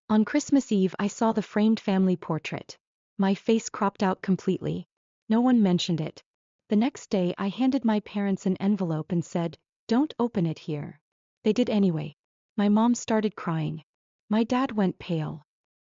On Christmas Eve I saw the framed family portrait. My face cropped out completely. No one mentioned it. The next day I handed my parents an envelope and said, "Don't open it here." They did anyway. My mom started crying. My dad went pale.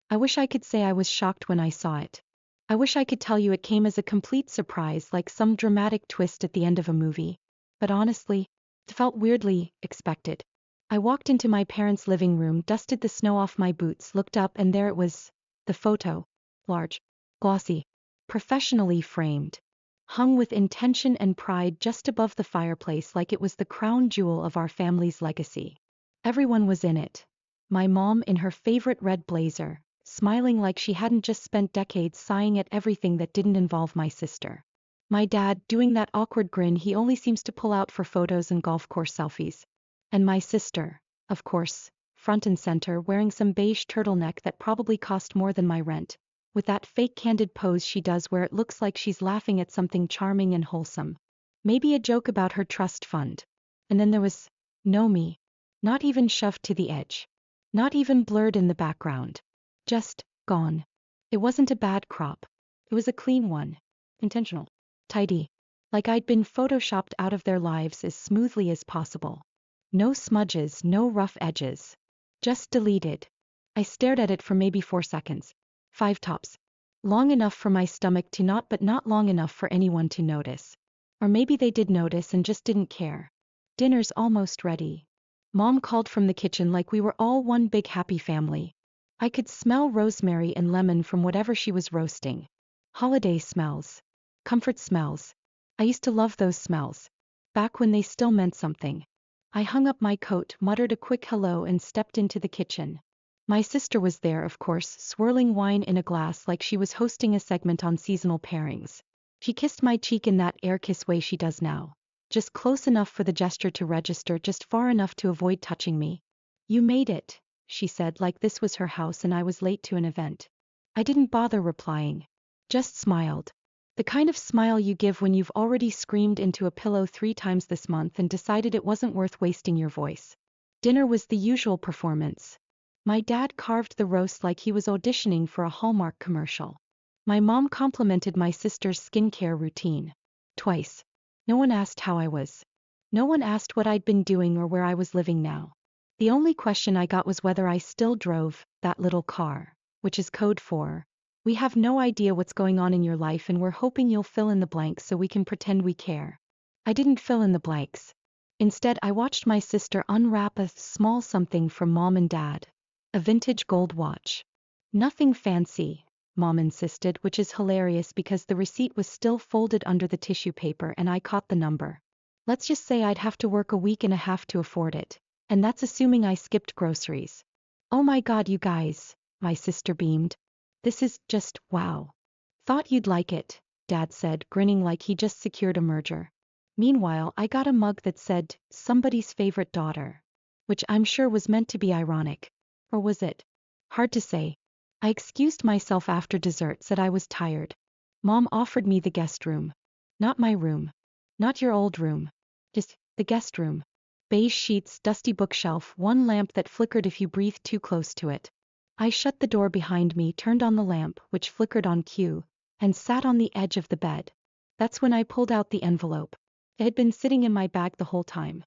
I wish I could say I was shocked when I saw it. I wish I could tell you it came as a complete surprise, like some dramatic twist at the end of a movie. But honestly, it felt weirdly expected. I walked into my parents' living room, dusted the snow off my boots, looked up, and there it was. The photo. Large. Glossy. Professionally framed. Hung with intention and pride just above the fireplace like it was the crown jewel of our family's legacy. Everyone was in it. My mom in her favorite red blazer, smiling like she hadn't just spent decades sighing at everything that didn't involve my sister. My dad doing that awkward grin he only seems to pull out for photos and golf course selfies. And my sister, of course, front and center, wearing some beige turtleneck that probably cost more than my rent, with that fake candid pose she does where it looks like she's laughing at something charming and wholesome. Maybe a joke about her trust fund. And then there was no me. Not even shoved to the edge. Not even blurred in the background. Just gone. It wasn't a bad crop. It was a clean one. Intentional. Tidy. Like I'd been photoshopped out of their lives as smoothly as possible. No smudges, no rough edges. Just deleted. I stared at it for maybe 4 seconds. 5 tops. Long enough for my stomach to knot, but not long enough for anyone to notice. Or maybe they did notice and just didn't care. Dinner's almost ready. Mom called from the kitchen like we were all one big happy family. I could smell rosemary and lemon from whatever she was roasting. Holiday smells. Comfort smells. I used to love those smells. Back when they still meant something. I hung up my coat, muttered a quick hello, and stepped into the kitchen. My sister was there, of course, swirling wine in a glass like she was hosting a segment on seasonal pairings. She kissed my cheek in that air kiss way she does now. Just close enough for the gesture to register, just far enough to avoid touching me. "You made it," she said, like this was her house and I was late to an event. I didn't bother replying. Just smiled. The kind of smile you give when you've already screamed into a pillow 3 times this month and decided it wasn't worth wasting your voice. Dinner was the usual performance. My dad carved the roast like he was auditioning for a Hallmark commercial. My mom complimented my sister's skincare routine. Twice. No one asked how I was. No one asked what I'd been doing or where I was living now. The only question I got was whether I still drove that little car, which is code for, "We have no idea what's going on in your life and we're hoping you'll fill in the blanks so we can pretend we care." I didn't fill in the blanks. Instead, I watched my sister unwrap a small something from Mom and Dad. A vintage gold watch. Nothing fancy, Mom insisted, which is hilarious because the receipt was still folded under the tissue paper and I caught the number. Let's just say I'd have to work a week and a half to afford it, and that's assuming I skipped groceries. "Oh my God, you guys," my sister beamed. "This is just wow. Thought you'd like it," Dad said, grinning like he just secured a merger. Meanwhile, I got a mug that said, "Somebody's favorite daughter," which I'm sure was meant to be ironic. Or was it? Hard to say. I excused myself after dessert, said I was tired. Mom offered me the guest room. Not my room. Not your old room. Just the guest room. Beige sheets, dusty bookshelf, one lamp that flickered if you breathed too close to it. I shut the door behind me, turned on the lamp, which flickered on cue, and sat on the edge of the bed. That's when I pulled out the envelope. It had been sitting in my bag the whole time.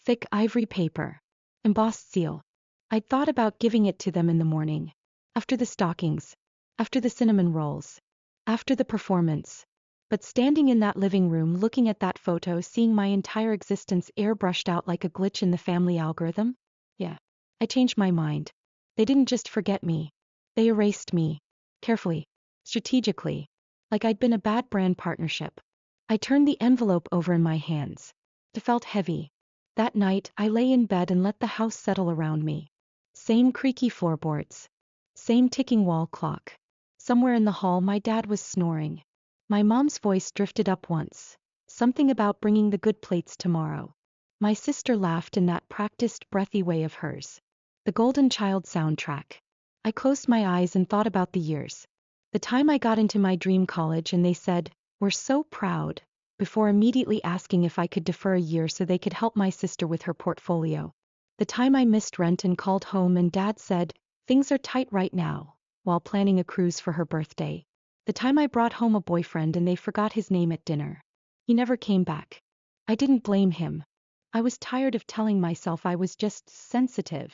Thick ivory paper. Embossed seal. I'd thought about giving it to them in the morning. After the stockings. After the cinnamon rolls. After the performance. But standing in that living room looking at that photo, seeing my entire existence airbrushed out like a glitch in the family algorithm? Yeah. I changed my mind. They didn't just forget me. They erased me. Carefully. Strategically. Like I'd been a bad brand partnership. I turned the envelope over in my hands. It felt heavy. That night, I lay in bed and let the house settle around me. Same creaky floorboards. Same ticking wall clock. Somewhere in the hall, my dad was snoring. My mom's voice drifted up once. Something about bringing the good plates tomorrow. My sister laughed in that practiced, breathy way of hers. The Golden Child soundtrack. I closed my eyes and thought about the years. The time I got into my dream college and they said, "We're so proud," before immediately asking if I could defer a year so they could help my sister with her portfolio. The time I missed rent and called home and Dad said, Things are tight right now, while planning a cruise for her birthday. The time I brought home a boyfriend and they forgot his name at dinner. He never came back. I didn't blame him. I was tired of telling myself I was just sensitive.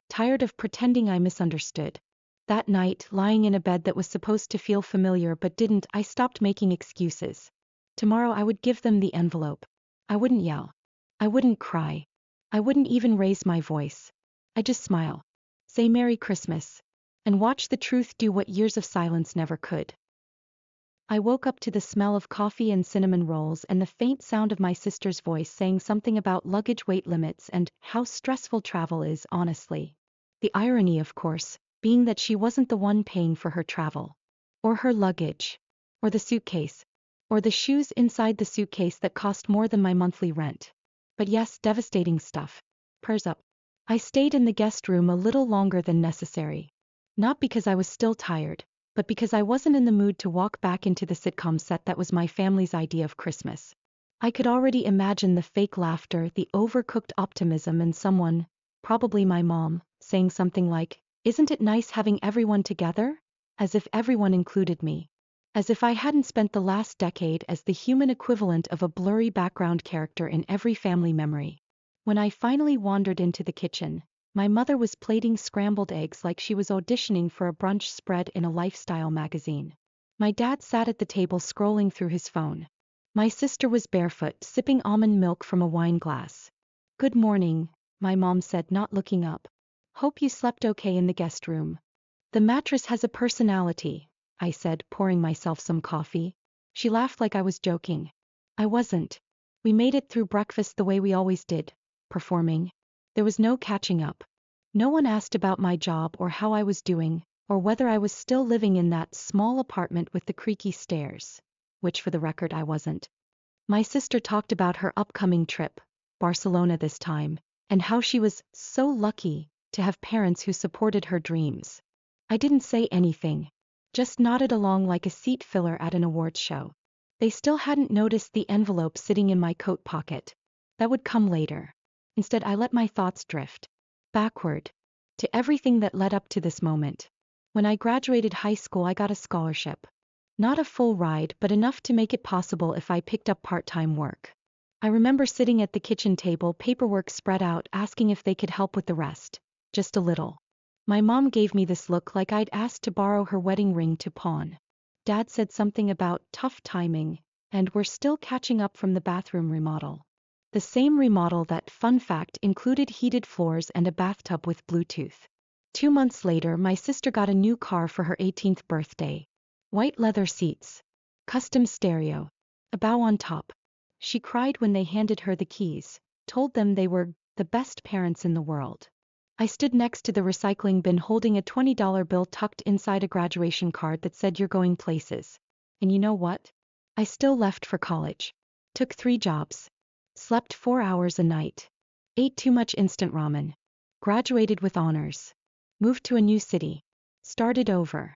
Tired of pretending I misunderstood. That night, lying in a bed that was supposed to feel familiar but didn't, I stopped making excuses. Tomorrow I would give them the envelope. I wouldn't yell. I wouldn't cry. I wouldn't even raise my voice. I'd just smile. Say Merry Christmas. And watch the truth do what years of silence never could. I woke up to the smell of coffee and cinnamon rolls and the faint sound of my sister's voice saying something about luggage weight limits and how stressful travel is, honestly. The irony, of course, being that she wasn't the one paying for her travel. Or her luggage. Or the suitcase. Or the shoes inside the suitcase that cost more than my monthly rent. But yes, devastating stuff. Prayers up. I stayed in the guest room a little longer than necessary. Not because I was still tired, but because I wasn't in the mood to walk back into the sitcom set that was my family's idea of Christmas. I could already imagine the fake laughter, the overcooked optimism, and someone, probably my mom, saying something like, "Isn't it nice having everyone together?" As if everyone included me. As if I hadn't spent the last decade as the human equivalent of a blurry background character in every family memory. When I finally wandered into the kitchen, my mother was plating scrambled eggs like she was auditioning for a brunch spread in a lifestyle magazine. My dad sat at the table scrolling through his phone. My sister was barefoot, sipping almond milk from a wine glass. "Good morning," my mom said, not looking up. "Hope you slept okay in the guest room." "The mattress has a personality," I said, pouring myself some coffee. She laughed like I was joking. I wasn't. We made it through breakfast the way we always did, performing. There was no catching up. No one asked about my job or how I was doing, or whether I was still living in that small apartment with the creaky stairs, which for the record I wasn't. My sister talked about her upcoming trip, Barcelona this time, and how she was so lucky to have parents who supported her dreams. I didn't say anything, just nodded along like a seat filler at an awards show. They still hadn't noticed the envelope sitting in my coat pocket. That would come later. Instead, I let my thoughts drift backward to everything that led up to this moment. When I graduated high school, I got a scholarship. Not a full ride, but enough to make it possible if I picked up part-time work. I remember sitting at the kitchen table, paperwork spread out, asking if they could help with the rest. Just a little. My mom gave me this look like I'd asked to borrow her wedding ring to pawn. Dad said something about tough timing, and we're still catching up from the bathroom remodel. The same remodel that, fun fact, included heated floors and a bathtub with Bluetooth. 2 months later, my sister got a new car for her 18th birthday. White leather seats. Custom stereo. A bow on top. She cried when they handed her the keys, told them they were the best parents in the world. I stood next to the recycling bin holding a $20 bill tucked inside a graduation card that said "You're going places." And you know what? I still left for college. Took 3 jobs. Slept 4 hours a night. Ate too much instant ramen. Graduated with honors. Moved to a new city. Started over.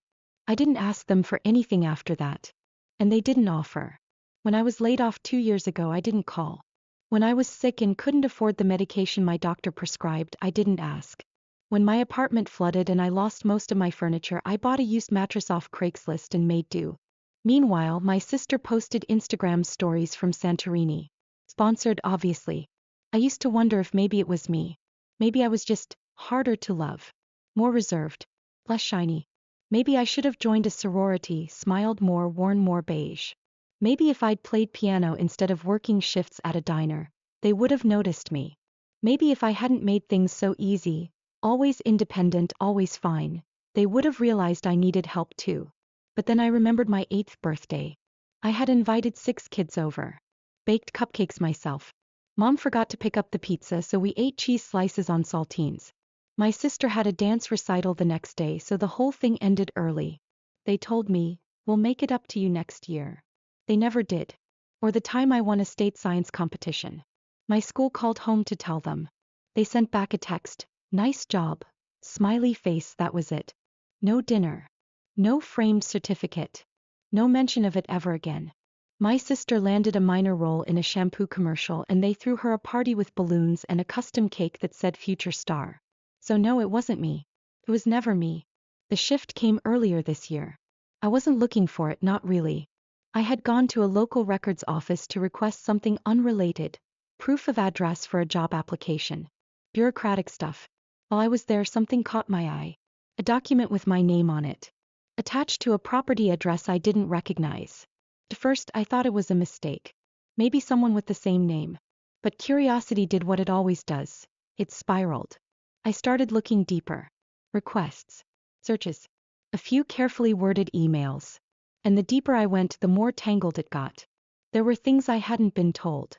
I didn't ask them for anything after that. And they didn't offer. When I was laid off 2 years ago, I didn't call. When I was sick and couldn't afford the medication my doctor prescribed, I didn't ask. When my apartment flooded and I lost most of my furniture, I bought a used mattress off Craigslist and made do. Meanwhile, my sister posted Instagram stories from Santorini. Sponsored, obviously. I used to wonder if maybe it was me. Maybe I was just harder to love. More reserved. Less shiny. Maybe I should have joined a sorority, smiled more, worn more beige. Maybe if I'd played piano instead of working shifts at a diner, they would have noticed me. Maybe if I hadn't made things so easy, always independent, always fine, they would have realized I needed help too. But then I remembered my 8th birthday. I had invited 6 kids over. Baked cupcakes myself. Mom forgot to pick up the pizza, so we ate cheese slices on saltines. My sister had a dance recital the next day, so the whole thing ended early. They told me, "We'll make it up to you next year." They never did. Or the time I won a state science competition. My school called home to tell them. They sent back a text, "Nice job." Smiley face, that was it. No dinner. No framed certificate. No mention of it ever again. My sister landed a minor role in a shampoo commercial and they threw her a party with balloons and a custom cake that said "Future Star." So no, it wasn't me. It was never me. The shift came earlier this year. I wasn't looking for it, not really. I had gone to a local records office to request something unrelated, proof of address for a job application. Bureaucratic stuff. While I was there, something caught my eye. A document with my name on it, attached to a property address I didn't recognize. At first, I thought it was a mistake. Maybe someone with the same name. But curiosity did what it always does. It spiraled. I started looking deeper. Requests. Searches. A few carefully worded emails. And the deeper I went, the more tangled it got. There were things I hadn't been told.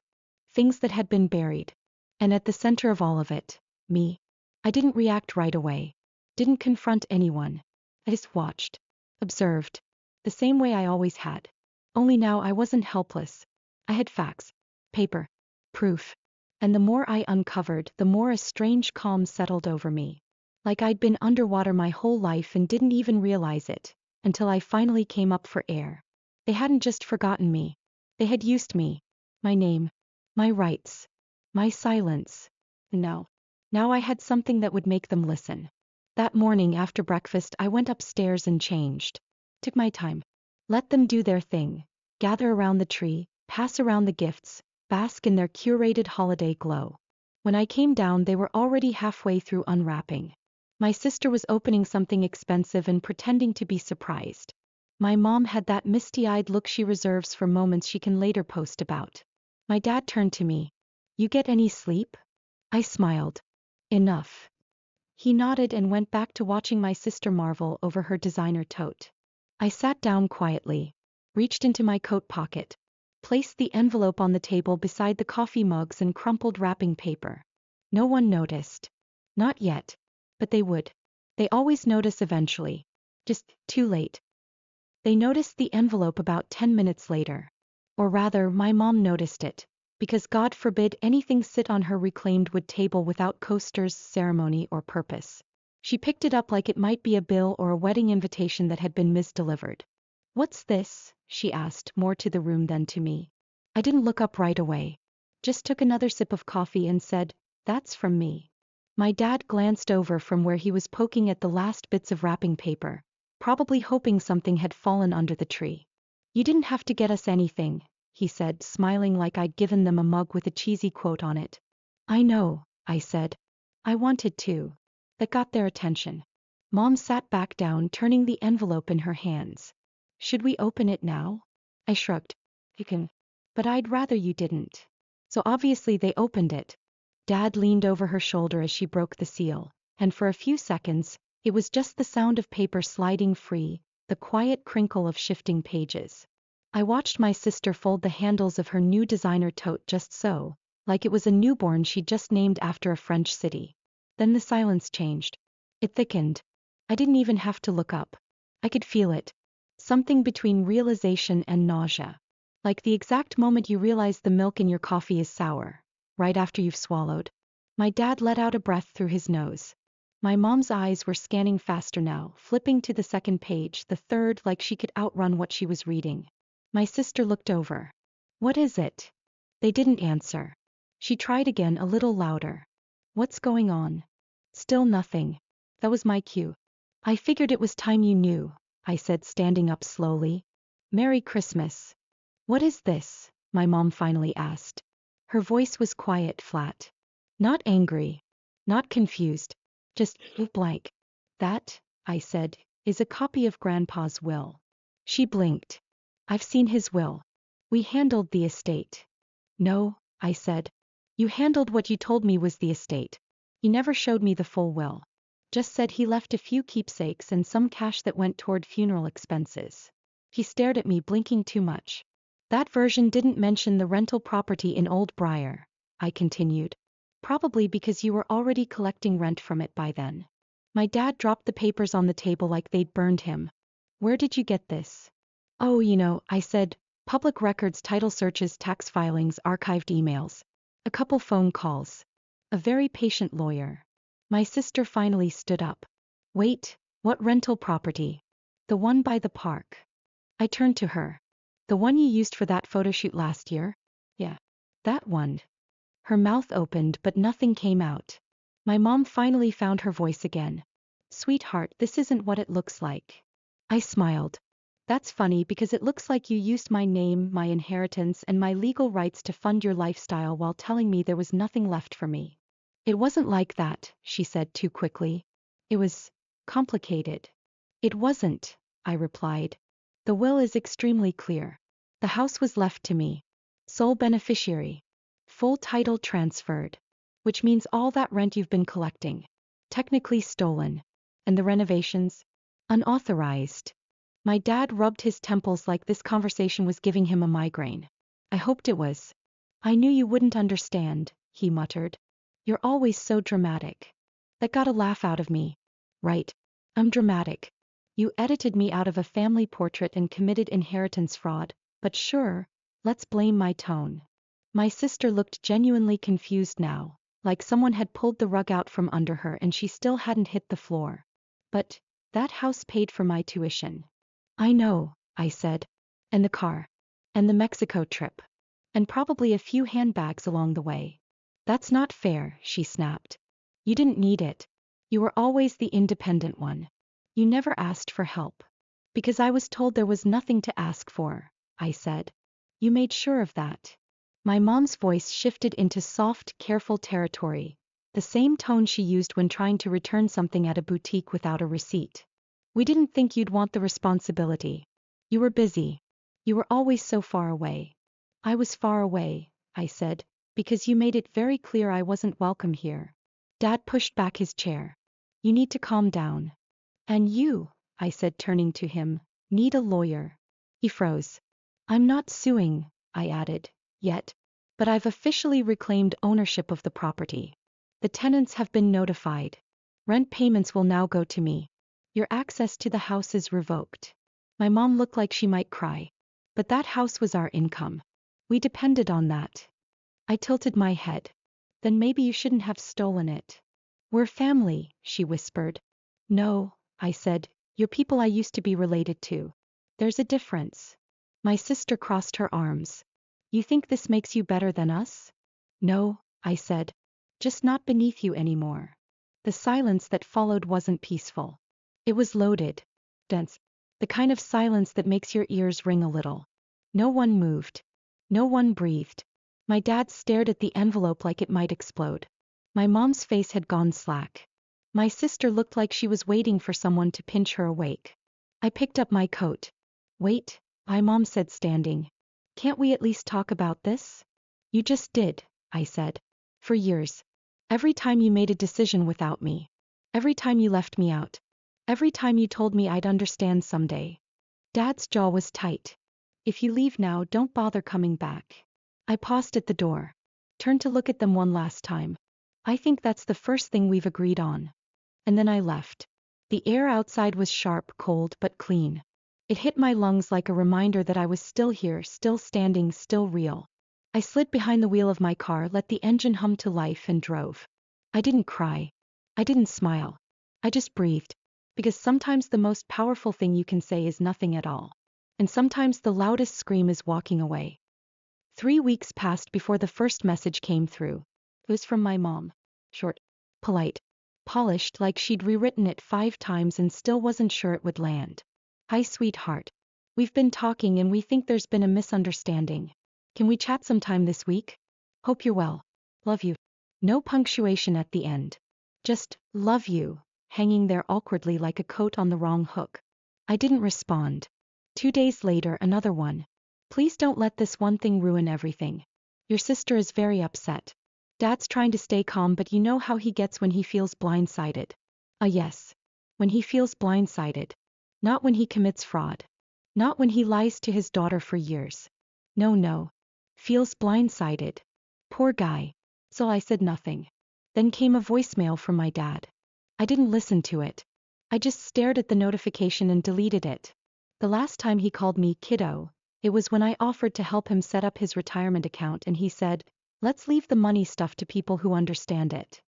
Things that had been buried. And at the center of all of it, me. I didn't react right away. Didn't confront anyone. I just watched. Observed. The same way I always had. Only now I wasn't helpless. I had facts. Paper. Proof. And the more I uncovered, the more a strange calm settled over me. Like I'd been underwater my whole life and didn't even realize it, until I finally came up for air. They hadn't just forgotten me. They had used me. My name. My rights. My silence. Now I had something that would make them listen. That morning after breakfast, I went upstairs and changed. Took my time. Let them do their thing. Gather around the tree, pass around the gifts, bask in their curated holiday glow. When I came down, they were already halfway through unwrapping. My sister was opening something expensive and pretending to be surprised. My mom had that misty-eyed look she reserves for moments she can later post about. My dad turned to me. "You get any sleep?" I smiled. "Enough." He nodded and went back to watching my sister marvel over her designer tote. I sat down quietly, reached into my coat pocket, placed the envelope on the table beside the coffee mugs and crumpled wrapping paper. No one noticed. Not yet. But they would. They always notice eventually. Just too late. They noticed the envelope about 10 minutes later. Or rather, my mom noticed it, because God forbid anything sit on her reclaimed wood table without coasters, ceremony, or purpose. She picked it up like it might be a bill or a wedding invitation that had been misdelivered. "What's this?" she asked, more to the room than to me. I didn't look up right away. Just took another sip of coffee and said, "That's from me." My dad glanced over from where he was poking at the last bits of wrapping paper, probably hoping something had fallen under the tree. "You didn't have to get us anything," he said, smiling like I'd given them a mug with a cheesy quote on it. "I know," I said. "I wanted to." That got their attention. Mom sat back down, turning the envelope in her hands. "Should we open it now?" I shrugged. "You can. But I'd rather you didn't." So obviously they opened it. Dad leaned over her shoulder as she broke the seal, and for a few seconds, it was just the sound of paper sliding free, the quiet crinkle of shifting pages. I watched my sister fold the handles of her new designer tote just so, like it was a newborn she'd just named after a French city. Then the silence changed. It thickened. I didn't even have to look up. I could feel it. Something between realization and nausea. Like the exact moment you realize the milk in your coffee is sour. Right after you've swallowed. My dad let out a breath through his nose. My mom's eyes were scanning faster now, flipping to the second page, the third, like she could outrun what she was reading. My sister looked over. "What is it?" They didn't answer. She tried again, a little louder. "What's going on?" Still nothing. That was my cue. "I figured it was time you knew," I said, standing up slowly. "Merry Christmas." "What is this?" my mom finally asked. Her voice was quiet, flat. Not angry. Not confused. Just blank. "That," I said, "is a copy of Grandpa's will." She blinked. "I've seen his will. We handled the estate." "No," I said. "You handled what you told me was the estate. You never showed me the full will. Just said he left a few keepsakes and some cash that went toward funeral expenses." He stared at me, blinking too much. "That version didn't mention the rental property in Old Briar," I continued. "Probably because you were already collecting rent from it by then." My dad dropped the papers on the table like they'd burned him. "Where did you get this?" "Oh, I said, public records, title searches, tax filings, archived emails. A couple phone calls. A very patient lawyer." My sister finally stood up. "Wait, what rental property?" "The one by the park." I turned to her. "The one you used for that photo shoot last year?" "Yeah. That one." Her mouth opened but nothing came out. My mom finally found her voice again. Sweetheart, this isn't what it looks like. I smiled. That's funny because it looks like you used my name, my inheritance, and my legal rights to fund your lifestyle while telling me there was nothing left for me. It wasn't like that, she said too quickly. It was complicated. It wasn't, I replied. The will is extremely clear. The house was left to me. Sole beneficiary. Full title transferred. Which means all that rent you've been collecting. Technically stolen. And the renovations? Unauthorized. My dad rubbed his temples like this conversation was giving him a migraine. I hoped it was. I knew you wouldn't understand, he muttered. You're always so dramatic. That got a laugh out of me. Right. I'm dramatic. You edited me out of a family portrait and committed inheritance fraud, but sure, let's blame my tone. My sister looked genuinely confused now, like someone had pulled the rug out from under her and she still hadn't hit the floor. But that house paid for my tuition. I know, I said. And the car. And the Mexico trip. And probably a few handbags along the way. That's not fair, she snapped. You didn't need it. You were always the independent one. You never asked for help. Because I was told there was nothing to ask for, I said. You made sure of that. My mom's voice shifted into soft, careful territory, the same tone she used when trying to return something at a boutique without a receipt. We didn't think you'd want the responsibility. You were busy. You were always so far away. I was far away, I said, because you made it very clear I wasn't welcome here. Dad pushed back his chair. You need to calm down. And you, I said turning to him, need a lawyer. He froze. I'm not suing, I added, yet. But I've officially reclaimed ownership of the property. The tenants have been notified. Rent payments will now go to me. Your access to the house is revoked. My mom looked like she might cry. But that house was our income. We depended on that. I tilted my head. Then maybe you shouldn't have stolen it. We're family, she whispered. No, I said, you're people I used to be related to. There's a difference. My sister crossed her arms. You think this makes you better than us? No, I said. Just not beneath you anymore. The silence that followed wasn't peaceful. It was loaded. Dense. The kind of silence that makes your ears ring a little. No one moved. No one breathed. My dad stared at the envelope like it might explode. My mom's face had gone slack. My sister looked like she was waiting for someone to pinch her awake. I picked up my coat. Wait, my mom said, standing. Can't we at least talk about this? You just did, I said. For years. Every time you made a decision without me. Every time you left me out. Every time you told me I'd understand someday. Dad's jaw was tight. If you leave now, don't bother coming back. I paused at the door. Turned to look at them one last time. I think that's the first thing we've agreed on. And then I left. The air outside was sharp, cold, but clean. It hit my lungs like a reminder that I was still here, still standing, still real. I slid behind the wheel of my car, let the engine hum to life, and drove. I didn't cry. I didn't smile. I just breathed. Because sometimes the most powerful thing you can say is nothing at all. And sometimes the loudest scream is walking away. 3 weeks passed before the first message came through. It was from my mom. Short, polite, polished like she'd rewritten it 5 times and still wasn't sure it would land. Hi, sweetheart. We've been talking and we think there's been a misunderstanding. Can we chat sometime this week? Hope you're well. Love you. No punctuation at the end. Just, love you, hanging there awkwardly like a coat on the wrong hook. I didn't respond. 2 days later, another one. Please don't let this one thing ruin everything. Your sister is very upset. Dad's trying to stay calm, but you know how he gets when he feels blindsided. Yes. When he feels blindsided. Not when he commits fraud. Not when he lies to his daughter for years. No. Feels blindsided. Poor guy. So I said nothing. Then came a voicemail from my dad. I didn't listen to it. I just stared at the notification and deleted it. The last time he called me kiddo, it was when I offered to help him set up his retirement account and he said, let's leave the money stuff to people who understand it.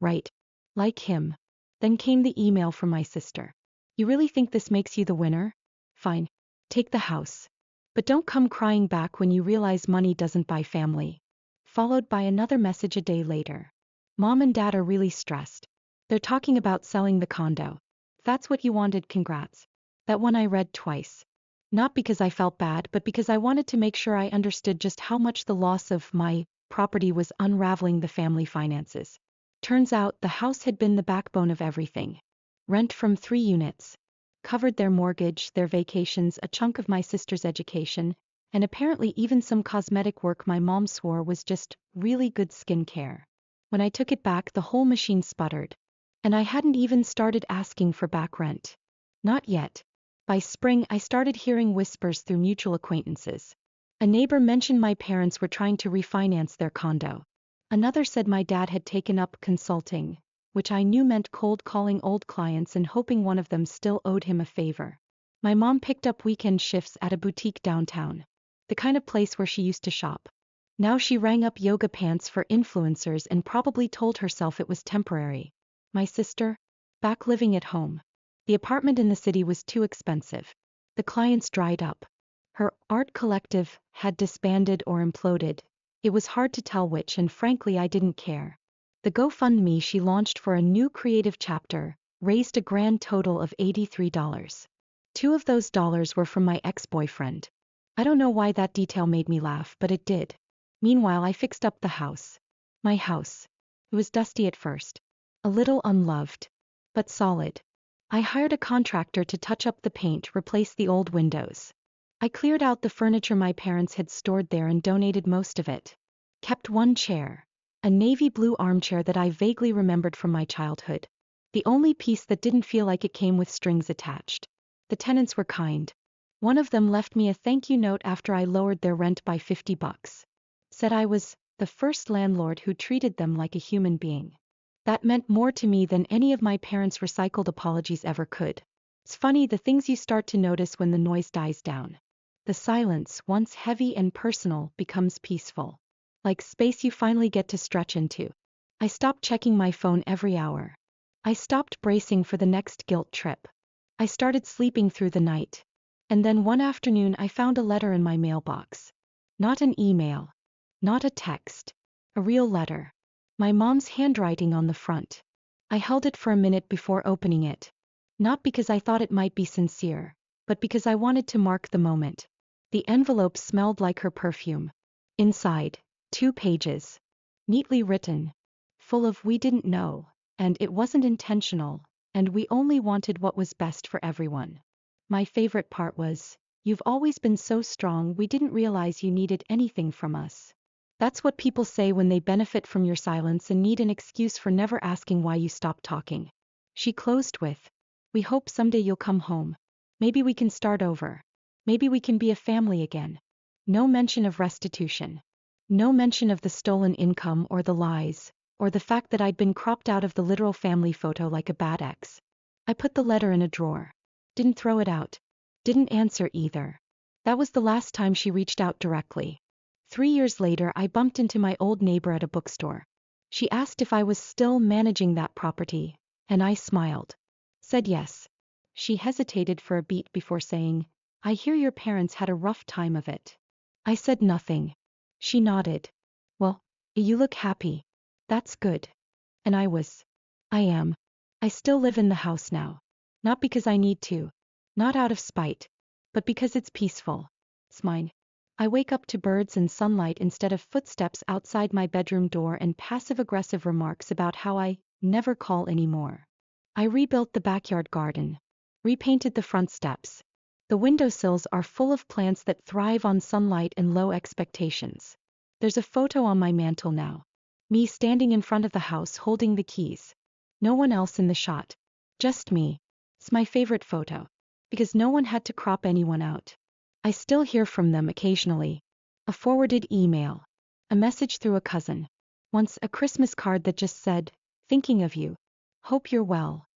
Right. Like him. Then came the email from my sister. You really think this makes you the winner? Fine. Take the house. But don't come crying back when you realize money doesn't buy family. Followed by another message a day later. Mom and Dad are really stressed. They're talking about selling the condo. That's what you wanted, congrats. That one I read twice. Not because I felt bad, but because I wanted to make sure I understood just how much the loss of my property was unraveling the family finances. Turns out the house had been the backbone of everything. Rent from 3 units. Covered their mortgage, their vacations, a chunk of my sister's education, and apparently even some cosmetic work my mom swore was just really good skincare. When I took it back, the whole machine sputtered. And I hadn't even started asking for back rent. Not yet. By spring, I started hearing whispers through mutual acquaintances. A neighbor mentioned my parents were trying to refinance their condo. Another said my dad had taken up consulting, which I knew meant cold calling old clients and hoping one of them still owed him a favor. My mom picked up weekend shifts at a boutique downtown, the kind of place where she used to shop. Now she rang up yoga pants for influencers and probably told herself it was temporary. My sister? Back living at home. The apartment in the city was too expensive. The clients dried up. Her art collective had disbanded or imploded. It was hard to tell which, and frankly I didn't care. The GoFundMe she launched for a new creative chapter raised a grand total of $83. 2 of those dollars were from my ex-boyfriend. I don't know why that detail made me laugh, but it did. Meanwhile, I fixed up the house. My house. It was dusty at first. A little unloved. But solid. I hired a contractor to touch up the paint, replace the old windows. I cleared out the furniture my parents had stored there and donated most of it. Kept one chair. A navy blue armchair that I vaguely remembered from my childhood. The only piece that didn't feel like it came with strings attached. The tenants were kind. One of them left me a thank you note after I lowered their rent by $50. Said I was the first landlord who treated them like a human being. That meant more to me than any of my parents' recycled apologies ever could. It's funny the things you start to notice when the noise dies down. The silence, once heavy and personal, becomes peaceful. Like space you finally get to stretch into. I stopped checking my phone every hour. I stopped bracing for the next guilt trip. I started sleeping through the night. And then one afternoon I found a letter in my mailbox. Not an email. Not a text. A real letter. My mom's handwriting on the front. I held it for a minute before opening it. Not because I thought it might be sincere, but because I wanted to mark the moment. The envelope smelled like her perfume. Inside, 2 pages. Neatly written. Full of "we didn't know," and "it wasn't intentional," and "we only wanted what was best for everyone." My favorite part was, "You've always been so strong, we didn't realize you needed anything from us." That's what people say when they benefit from your silence and need an excuse for never asking why you stopped talking. She closed with, "We hope someday you'll come home. Maybe we can start over. Maybe we can be a family again." No mention of restitution. No mention of the stolen income or the lies, or the fact that I'd been cropped out of the literal family photo like a bad ex. I put the letter in a drawer. Didn't throw it out. Didn't answer either. That was the last time she reached out directly. 3 years later, I bumped into my old neighbor at a bookstore. She asked if I was still managing that property, and I smiled. Said yes. She hesitated for a beat before saying, "I hear your parents had a rough time of it." I said nothing. She nodded. "Well, you look happy. That's good." And I was. I am. I still live in the house now. Not because I need to. Not out of spite. But because it's peaceful. It's mine. I wake up to birds and sunlight instead of footsteps outside my bedroom door and passive-aggressive remarks about how I never call anymore. I rebuilt the backyard garden. Repainted the front steps. The windowsills are full of plants that thrive on sunlight and low expectations. There's a photo on my mantle now. Me standing in front of the house holding the keys. No one else in the shot. Just me. It's my favorite photo. Because no one had to crop anyone out. I still hear from them occasionally. A forwarded email. A message through a cousin. Once a Christmas card that just said, "Thinking of you. Hope you're well."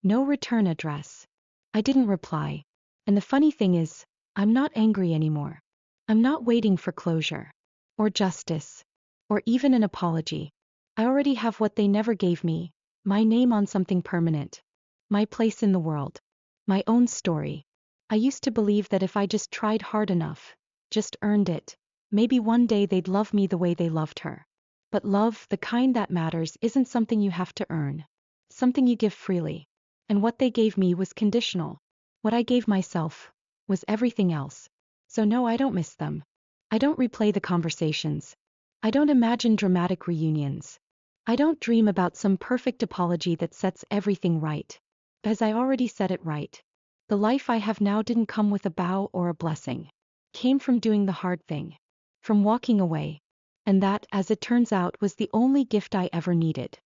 No return address. I didn't reply. And the funny thing is, I'm not angry anymore. I'm not waiting for closure. Or justice. Or even an apology. I already have what they never gave me. My name on something permanent. My place in the world. My own story. I used to believe that if I just tried hard enough, just earned it, maybe one day they'd love me the way they loved her. But love, the kind that matters, isn't something you have to earn. Something you give freely. And what they gave me was conditional. What I gave myself was everything else. So no, I don't miss them. I don't replay the conversations. I don't imagine dramatic reunions. I don't dream about some perfect apology that sets everything right. Because I already set it right. The life I have now didn't come with a bow or a blessing. It came from doing the hard thing. From walking away. And that, as it turns out, was the only gift I ever needed.